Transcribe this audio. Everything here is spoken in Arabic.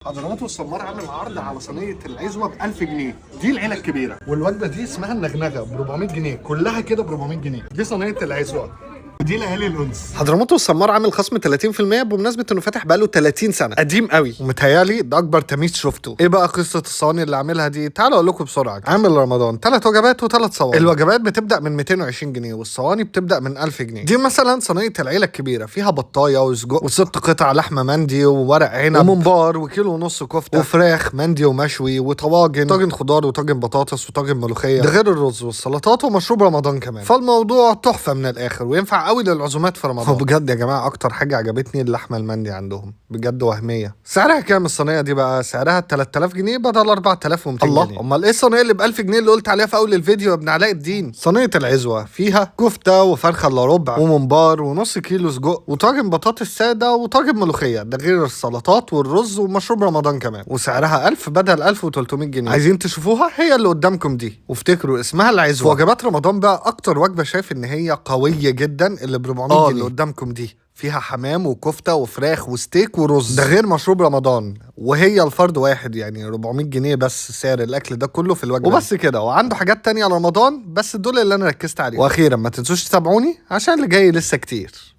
حضرموت والسمار عامل عرض على صينيه العزوه ب 1000 جنيه. دي العيله الكبيره، والوجبه دي اسمها النغنغه ب 400 جنيه، كلها كده ب 400 جنيه. دي صينيه العزوه، ودي ليالي الانس. حضرموت والسمار عامل خصم 30% بمناسبه انه فاتح بقاله 30 سنه، قديم قوي ومتهيالي ده اكبر تميز شفته. ايه بقى قصه الصواني اللي عاملها دي؟ تعالوا اقول لكم بسرعه. عامل رمضان 3 وجبات و3 صواني. الوجبات بتبدا من 220 جنيه والصواني بتبدا من 1000 جنيه. دي مثلا صينيه العيله الكبيره، فيها بطايه وسجق وست قطع لحمه مندي وورق عنب وممبار وكيلو ونص كفته وفراخ مندي ومشوي وطواجن، طاجن خضار وطاجن بطاطس وطاجن ملوخيه، ده غير الرز والسلطات ومشروب رمضان كمان. فالموضوع تحفه من الاخر، وينفع قوي للعزومات في رمضان. بجد يا جماعه اكتر حاجه عجبتني اللحمه المندي عندهم، بجد وهميه. سعرها كام الصينيه دي بقى؟ سعرها 3000 جنيه بدل 4200 جنيه. الله، امال ايه الصينيه اللي ب 1000 جنيه اللي قلت عليها في اول الفيديو يا ابن علاء الدين؟ صينيه العزوه فيها كفته وفرخه الا ربع وممبار ونص كيلو سجق وطاجن بطاطس ساده وطاجن ملوخيه، ده غير السلطات والرز ومشروب رمضان كمان، وسعرها 1000 بدل 1300 جنيه. عايزين تشوفوها؟ هي اللي قدامكم دي، وافتكروا اسمها العزوه. في وجبات رمضان بقى اكتر وجبه شايف ان هي قويه جدا اللي ب 400 جنيه اللي قدامكم دي، فيها حمام وكفته وفراخ وستيك ورز، ده غير مشروب رمضان، وهي الفرد واحد يعني 400 جنيه بس سعر الاكل ده كله في الوجبه وبس كده. وعنده حاجات تانية رمضان بس دول اللي انا ركزت عليهم. واخيرا ما تنسوش تتابعوني عشان اللي جاي لسه كتير.